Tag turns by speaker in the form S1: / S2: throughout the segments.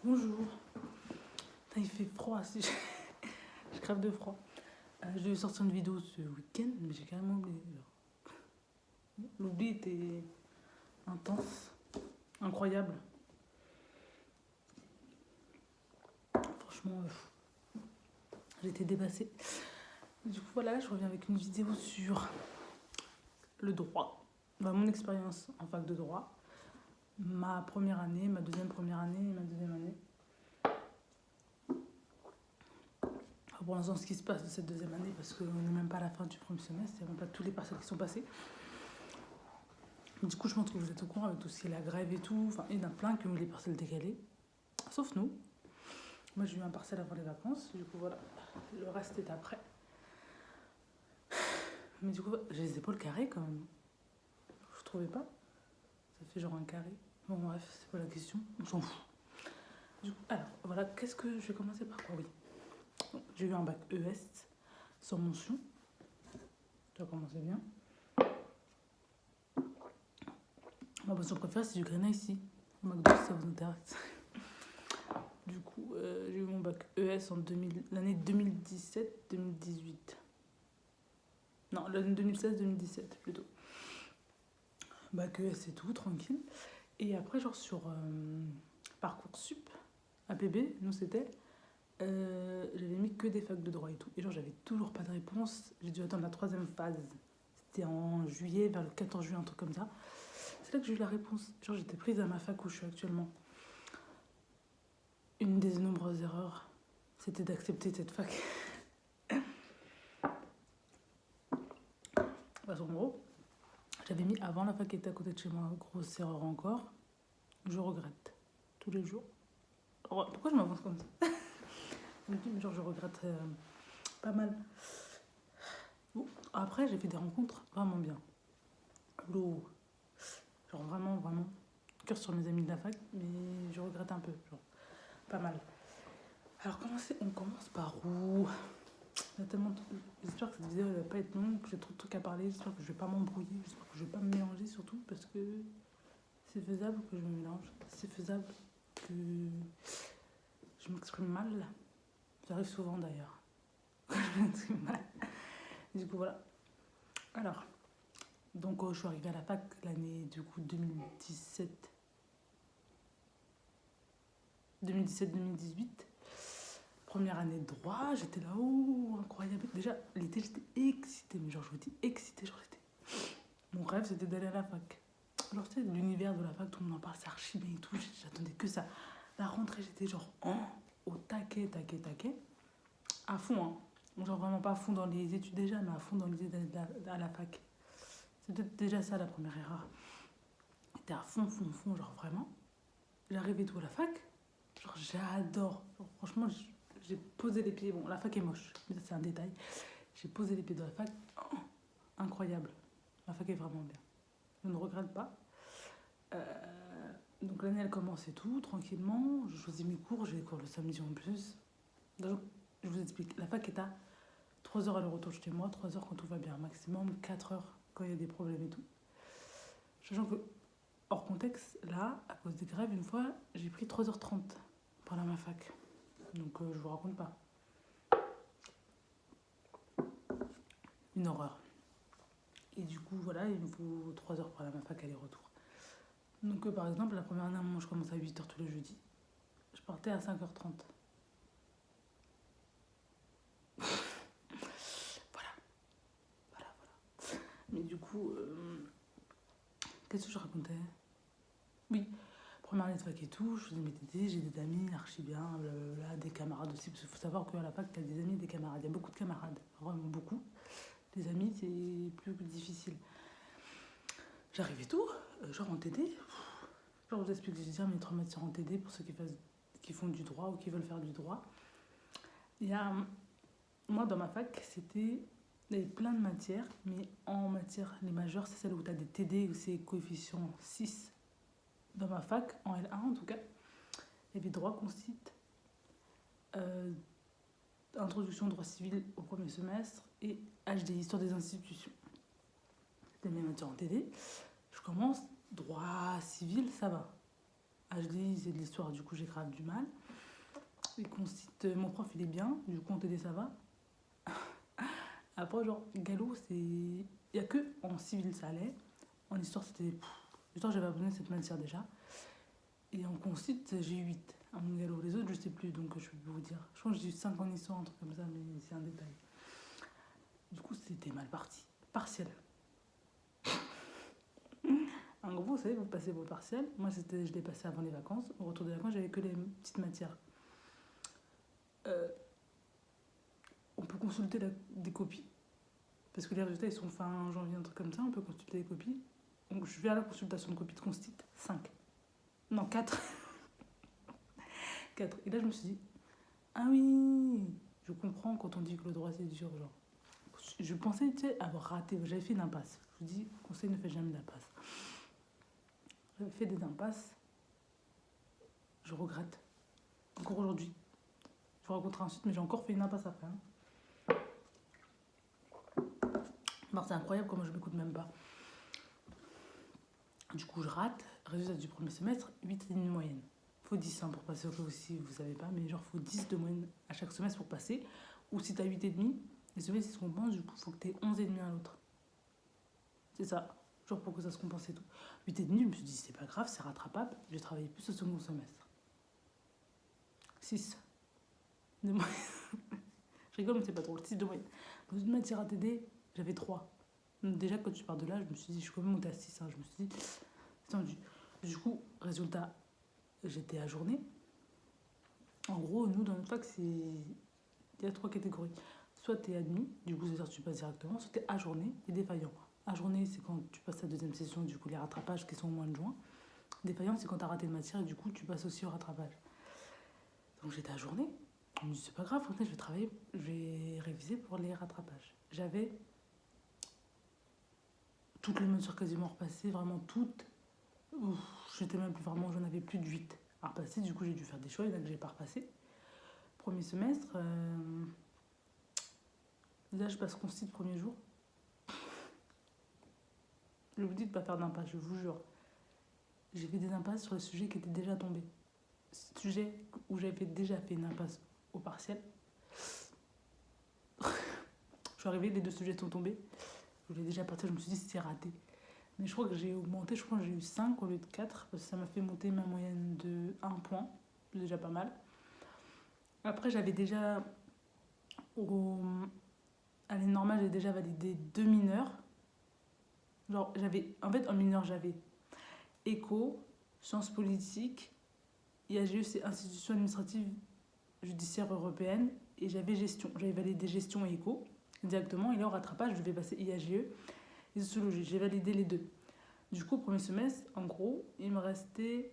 S1: Bonjour. Putain, il fait froid, si je... je crève de froid. Je devais sortir une vidéo ce week-end, mais j'ai carrément oublié. L'oubli était intense, incroyable. Franchement, j'ai été dépassée. Du coup, voilà, je reviens avec une vidéo sur le droit. Mon expérience en fac de droit. Ma première année, ma deuxième première année et ma deuxième année. Pour l'instant, ce qui se passe de cette deuxième année, parce qu'on n'est même pas à la fin du premier semestre, il n'y a même pas tous les parcelles qui sont passées. Du coup, je pense que vous êtes au courant avec tout ce qui est la grève et tout. Enfin, il y en a plein qui ont eu les parcelles décalées, sauf nous. Moi, j'ai eu un parcelle avant les vacances, du coup, voilà. Le reste est après. Mais du coup, j'ai les épaules carrées quand même. Vous trouvez pas? Ça fait genre un carré. Bon, bref, c'est pas la question, on s'en fout. Du coup, alors, voilà, qu'est-ce que je vais commencer par quoi? Oui. J'ai eu un bac ES sans mention. Ça a commencé bien. Ma boisson préférée, c'est du Grena ici. Au McDo, si ça vous intéresse. Du coup, j'ai eu mon bac ES en l'année 2017-2018. Non, l'année 2016-2017 plutôt. Bac ES et tout, tranquille. Et après, genre sur Parcoursup, APB, nous c'était, j'avais mis que des facs de droit et tout. Et genre, j'avais toujours pas de réponse. J'ai dû attendre la troisième phase. C'était en juillet, vers le 14 juillet, un truc comme ça. C'est là que j'ai eu la réponse. Genre, j'étais prise à ma fac où je suis actuellement. Une des nombreuses erreurs, c'était d'accepter cette fac. Parce qu'en gros, j'avais mis avant la fac qui était à côté de chez moi. Grosse erreur encore. Je regrette. Tous les jours. Pourquoi je m'avance comme ça? Je me dis, mais genre, je regrette pas mal. Bon, après, j'ai fait des rencontres vraiment bien. L'eau. Genre, vraiment, vraiment. Cœur sur mes amis de la fac, mais je regrette un peu. Genre, pas mal. Alors, on commence par où? J'espère que cette vidéo ne va pas être longue, que j'ai trop de trucs à parler. J'espère que je vais pas m'embrouiller. J'espère que je vais pas me mélanger surtout parce que c'est faisable que je me mélange. C'est faisable que je m'exprime mal. Ça arrive souvent d'ailleurs. Je m'exprime mal. Du coup, voilà. Alors, donc je suis arrivée à la fac l'année du coup 2017-2018. Première année de droit, j'étais là, oh, incroyable. Déjà, l'été, j'étais excitée, mais genre, je vous dis excitée, genre, c'était... Mon rêve, c'était d'aller à la fac. Alors, tu sais, l'univers de la fac, tout le monde en parle, c'est archi bien et tout, j'attendais que ça. La rentrée, j'étais genre, au taquet, à fond, hein. Genre, vraiment pas à fond dans les études déjà, mais à fond dans l'idée d'aller à la fac. C'était déjà ça, la première erreur. J'étais à fond, genre, vraiment. J'arrive et tout à la fac, genre, j'adore. Genre, franchement, j'ai posé les pieds. Bon, la fac est moche, mais ça, c'est un détail. J'ai posé les pieds dans la fac. Incroyable. La fac est vraiment bien. Je ne regrette pas. Donc l'année, elle commence et tout, tranquillement. Je choisis mes cours. J'ai des cours le samedi en plus. Donc, je vous explique. La fac est à 3 heures aller-retour chez moi, 3 heures quand tout va bien. Maximum 4 heures quand il y a des problèmes et tout. Sachant que, hors contexte, là, à cause des grèves, une fois, j'ai pris 3h30 pour aller à ma fac. Donc, je vous raconte pas. Une horreur. Et du coup, voilà, il me faut 3 heures pour aller à ma fac aller-retour. Donc, par exemple, la première année, moi, je commence à 8h tous les jeudis. Je partais à 5h30. Voilà. Mais du coup, qu'est-ce que je racontais? Oui, première année de fac et tout, je faisais mes TT, j'ai des amis archi bien, là, des camarades aussi. Parce qu'il faut savoir qu'à la fac, t'as des amis et des camarades. Il y a beaucoup de camarades, vraiment beaucoup. Les amis, c'est plus difficile. J'arrive et tout, genre en TD. Genre, je vous explique, j'ai déjà mes 3 matières en TD pour ceux qui font du droit ou qui veulent faire du droit. Il y a, moi, dans ma fac, il y avait plein de matières, mais en matière, les majeures, c'est celle où tu as des TD, où c'est coefficient 6. Dans ma fac, en L1 en tout cas, il y avait droit concite, introduction au droit civil au premier semestre et HD, histoire des institutions. C'était mes matières en TD. Je commence, droit civil, ça va. HDI, c'est de l'histoire, du coup, j'ai grave du mal. Et consiste, mon prof, il est bien, du coup, en TD, ça va. Après, genre, gallo, c'est. Il n'y a que en civil, ça allait. En histoire, c'était. L'histoire, j'avais abonné cette matière déjà. Et en consiste, j'ai eu 8 à mon gallo. Les autres, je sais plus, donc je peux vous dire. Je pense que j'ai eu 5 en histoire, un truc comme ça, mais c'est un détail. Du coup, c'était mal parti. Partiel. En gros, vous savez, vous passez vos partiels. Moi, je l'ai passé avant les vacances. Au retour des vacances, j'avais que les petites matières. On peut consulter des copies. Parce que les résultats, ils sont fin janvier, un truc comme ça. On peut consulter les copies. Donc, je vais à la consultation de copies de Constit. 5. Non, 4. 4. Et là, je me suis dit, ah oui, je comprends quand on dit que le droit, c'est dur. Genre, je pensais, tu sais, avoir raté. J'avais fait une impasse. Je vous dis, conseil, ne fait jamais d'impasse. J'avais fait des impasses. Je regrette. Encore aujourd'hui. Je vous raconterai ensuite, mais j'ai encore fait une impasse après. C'est incroyable comment je m'écoute même pas. Du coup, je rate. Résultat du premier semestre, 8,5 de moyenne. Faut 10 pour passer au cas aussi, vous savez pas, mais genre faut 10 de moyenne à chaque semestre pour passer. Ou si t'as 8,5, les semestres ils se compensent, du coup, faut que t'aies 11,5 à l'autre. C'est ça. Genre pour que ça se compense et tout. 8,5, je me suis dit, c'est pas grave, c'est rattrapable. J'ai travaillé plus au second semestre. 6 de moyenne. Je rigole, mais c'est pas drôle. 6 de moyenne. Dans une matière ATD, j'avais 3. Donc déjà, quand tu pars de là, je me suis dit, je suis quand même montée à 6. Je me suis dit, c'est tendu. Du coup, résultat, j'étais ajournée. En gros, nous, dans notre fac, il y a 3 catégories. Soit tu es admis, du coup, c'est-à-dire que tu passes directement, soit tu es ajourné et défaillant. Ajourné, c'est quand tu passes ta deuxième session, du coup, les rattrapages qui sont au mois de juin. Défaillant, c'est quand tu as raté une matière et du coup, tu passes aussi au rattrapage. Donc j'étais ajournée. Je me suis dit, c'est pas grave, je vais travailler, je vais réviser pour les rattrapages. J'avais toutes les matières quasiment repassées, vraiment toutes. Ouf, j'étais même plus vraiment, j'en avais plus de 8 à repasser. Du coup, j'ai dû faire des choix, il y en a que j'ai pas repassé. Premier semestre, là, je passe constit le premier jour. Je vous dis de pas faire d'impasse, je vous jure. J'ai fait des impasses sur les sujets qui étaient déjà tombés. Sujet où j'avais déjà fait une impasse au partiel. Je suis arrivée, les 2 sujets sont tombés. Je voulais déjà partir, je me suis dit c'est raté. Mais je crois que j'ai augmenté, je crois que j'ai eu 5 au lieu de 4, parce que ça m'a fait monter ma moyenne de 1 point. C'est déjà pas mal. Après, j'avais déjà, à l'année normale, j'ai déjà validé 2 mineurs. Genre, en fait, en mineur, j'avais éco, sciences politiques, IAGE, c'est institution administrative judiciaire européenne, et j'avais gestion. J'avais validé gestion et éco directement, et là, au rattrapage, je devais passer IAGE et sociologie. J'ai validé les 2. Du coup, au premier semestre, en gros, il me restait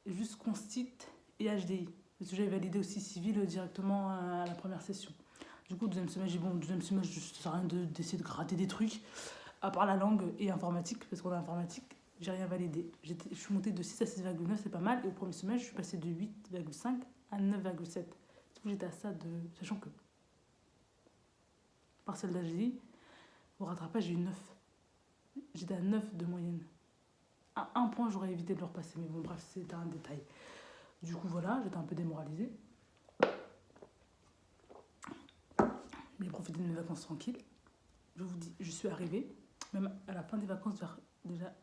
S1: juste constit et HDI. Parce que j'avais validé aussi civil directement à la première session. Du coup, deuxième semestre, j'ai dit bon, deuxième semestre, je ne sers à rien d'essayer de gratter des trucs, à part la langue et informatique, parce qu'on a informatique, j'ai rien validé. Je suis montée de 6 à 6,9, c'est pas mal, et au premier semestre, je suis passée de 8,5 à 9,7. Du coup, j'étais à ça de. Sachant que, partiel d'HDI, au rattrapage, j'ai eu 9. J'étais à 9 de moyenne. À 1 point, j'aurais évité de le repasser, mais bon, bref, c'était un détail. Du coup, voilà, j'étais un peu démoralisée. Mais j'ai profité de mes vacances tranquilles. Je vous dis, je suis arrivée, même à la fin des vacances, vers déjà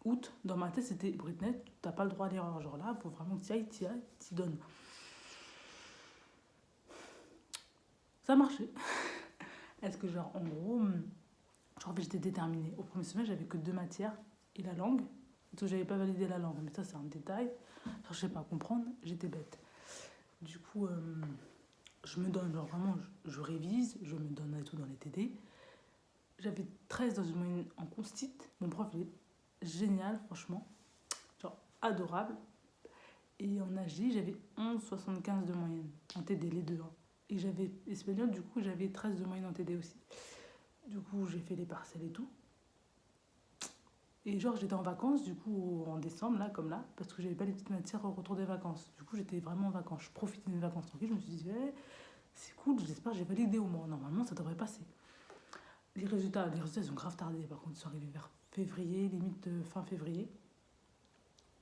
S1: août, dans ma tête, c'était Britney, t'as pas le droit à l'erreur. Genre là, faut vraiment que tu ailles, t'y donnes. Ça a marché. Est-ce que, genre, en gros, genre, j'étais déterminée. Au premier semestre, j'avais que 2 matières et la langue. Donc, j'avais pas validé la langue, mais ça, c'est un détail. Genre, je sais pas comprendre, j'étais bête. Du coup, je me donne, genre vraiment, je révise, je me donne et tout dans les TD. J'avais 13 dans une moyenne en constit. Mon prof, il est génial, franchement. Genre, adorable. Et en AG, j'avais 11,75 de moyenne en TD, les deux. Hein. Et j'avais espagnol, du coup, j'avais 13 de moyenne en TD aussi. Du coup, j'ai fait les parcelles et tout. Et genre, j'étais en vacances, du coup, en décembre, là, comme là, parce que j'avais pas les petites matières au retour des vacances. Du coup, j'étais vraiment en vacances. Je profitais de mes vacances tranquilles. Je me suis dit, ouais, c'est cool, j'espère que j'ai validé au moins. Normalement, ça devrait passer. Les résultats, ils ont grave tardé. Par contre, ils sont arrivés vers février, limite fin février.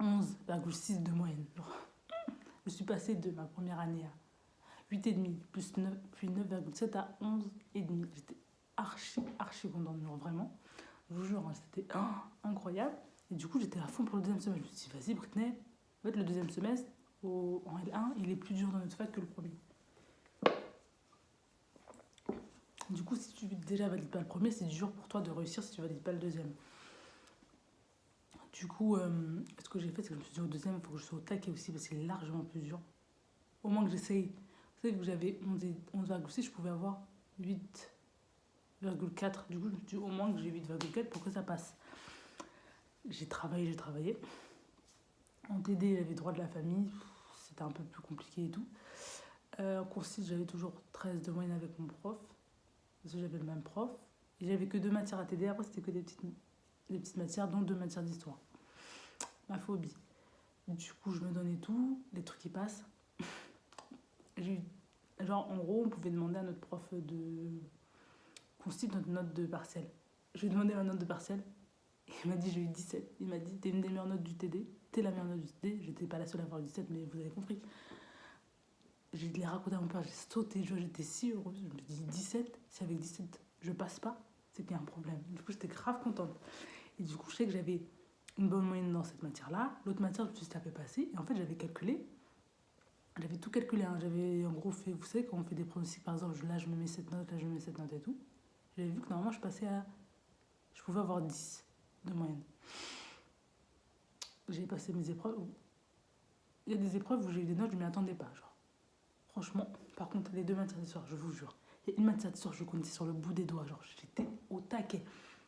S1: 11,6 de moyenne. Genre, je suis passée de ma première année à 8,5 plus 9, puis 9,7 à 11,5. J'étais archi contente, genre vraiment. Je vous jure, hein, c'était incroyable. Et du coup, j'étais à fond pour le deuxième semestre. Je me suis dit, vas-y, Britney. En fait, le deuxième semestre, en L1, il est plus dur dans notre fac que le premier. Du coup, si tu déjà valides pas le premier, c'est dur pour toi de réussir si tu valides pas le deuxième. Du coup, ce que j'ai fait, c'est que je me suis dit au deuxième, il faut que je sois au taquet aussi parce qu'il est largement plus dur. Au moins que j'essaye. Vous savez que j'avais 11,6, je pouvais avoir 8,4. Du coup, je me suis dit au moins que j'ai 8,4 pour que ça passe. J'ai travaillé. En TD, j'avais droit de la famille. C'était un peu plus compliqué et tout. En concis, j'avais toujours 13 de moyenne avec mon prof. Parce que j'avais le même prof. Et j'avais que 2 matières à TD. Après, c'était que des petites matières, dont 2 matières d'histoire. Ma phobie. Du coup, je me donnais tout, les trucs qui passent. J'ai eu, genre, en gros, on pouvait demander à notre prof de constituer notre note de partiel. Je lui ai demandé ma note de partiel. Il m'a dit j'ai eu 17. Il m'a dit t'es une des meilleures notes du TD. T'es la meilleure note du TD. J'étais pas la seule à avoir eu 17, mais vous avez compris. J'ai les raconté à mon père, j'ai sauté, j'étais si heureuse. Je me suis dit 17, si avec 17 je passe pas, c'est qu'il y a un problème. Du coup, j'étais grave contente. Et du coup, je sais que j'avais une bonne moyenne dans cette matière-là. L'autre matière, je me suis tapé passé. Et en fait, j'avais calculé. J'avais tout calculé. Hein. J'avais en gros fait, vous savez, quand on fait des pronostics, par exemple, là je me mets cette note, là je me mets cette note et tout. J'avais vu que normalement, je pouvais avoir 10 de moyenne. J'ai passé mes épreuves. Il y a des épreuves où j'ai eu des notes, je m'y attendais pas. Genre. Franchement, par contre, les 2 matières d'histoire, je vous jure. Il y a une matière d'histoire, je connaissais sur le bout des doigts. Genre, j'étais au taquet.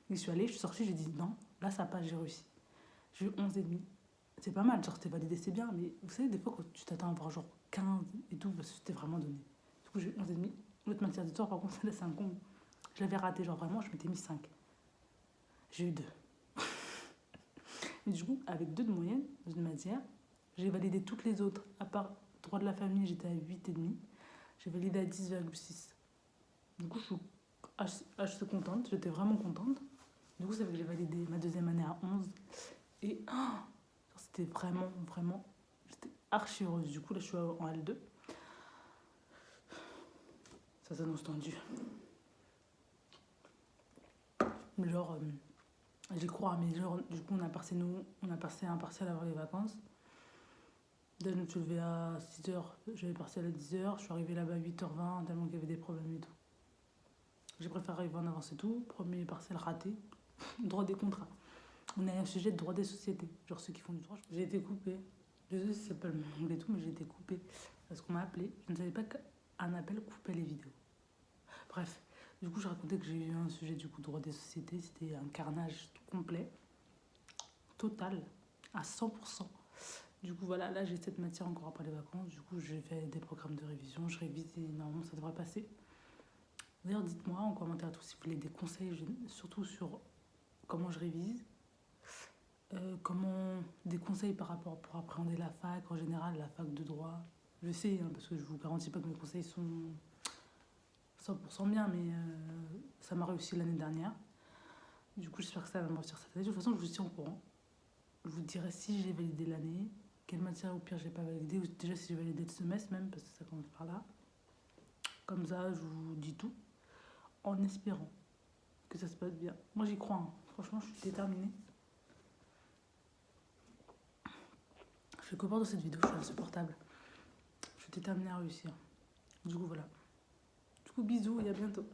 S1: Je suis allée, je suis sortie, j'ai dit non, là ça passe, j'ai réussi. J'ai eu 11,5. C'est pas mal, genre c'était validé, c'est bien, mais vous savez, des fois quand tu t'attends à avoir genre 15 et tout, parce que c'était vraiment donné. Du coup, j'ai eu 11,5. L'autre matière d'histoire, par contre, là c'est un con. Je l'avais raté, genre vraiment, je m'étais mis 5. J'ai eu 2. Et du coup, avec 2 de moyenne dans une matière, j'ai validé toutes les autres, à part droit de la famille, j'étais à 8,5. J'ai validé à 10,6. Du coup, je suis contente, j'étais vraiment contente. Du coup, ça fait que j'ai validé ma deuxième année à 11. Et c'était vraiment, j'étais archi heureuse. Du coup, là, je suis en L2. Ça s'annonce tendu. Mais genre, j'y crois, mais genre, du coup, on a passé un partiel avant les vacances. Là, je me suis levée à 6h, j'avais partiel à 10h. Je suis arrivée là-bas à 8h20, tellement qu'il y avait des problèmes et tout. J'ai préféré arriver en avance et tout. Premier partiel raté. Droit des contrats. On a un sujet de droit des sociétés. Genre ceux qui font du droit. J'ai été coupée. Je sais si c'est pas le même anglais et tout, mais j'ai été coupée. Parce qu'on m'a appelé. Je ne savais pas qu'un appel coupait les vidéos. Bref. Du coup, je racontais que j'ai eu un sujet du coup droit des sociétés. C'était un carnage complet. Total. À 100%. Du coup, voilà. Là, j'ai cette matière encore après les vacances. Du coup, j'ai fait des programmes de révision. Je révise et normalement, ça devrait passer. D'ailleurs, dites-moi en commentaire tout si vous voulez des conseils, surtout sur comment je révise, des conseils par rapport pour appréhender la fac, en général, la fac de droit. Je sais, hein, parce que je vous garantis pas que mes conseils sont 100% bien, mais ça m'a réussi l'année dernière. Du coup, j'espère que ça va me réussir cette année. De toute façon, je vous tiens au courant. Je vous dirai si j'ai validé l'année, quelle matière au pire j'ai pas validé, ou déjà si j'ai validé le semestre même, parce que ça commence par là. Comme ça, je vous dis tout, en espérant que ça se passe bien. Moi, j'y crois. Hein. Franchement, je suis déterminée. Je suis contente de cette vidéo, je suis insupportable. Je suis déterminée à réussir. Du coup, voilà. Du coup, bisous et à bientôt.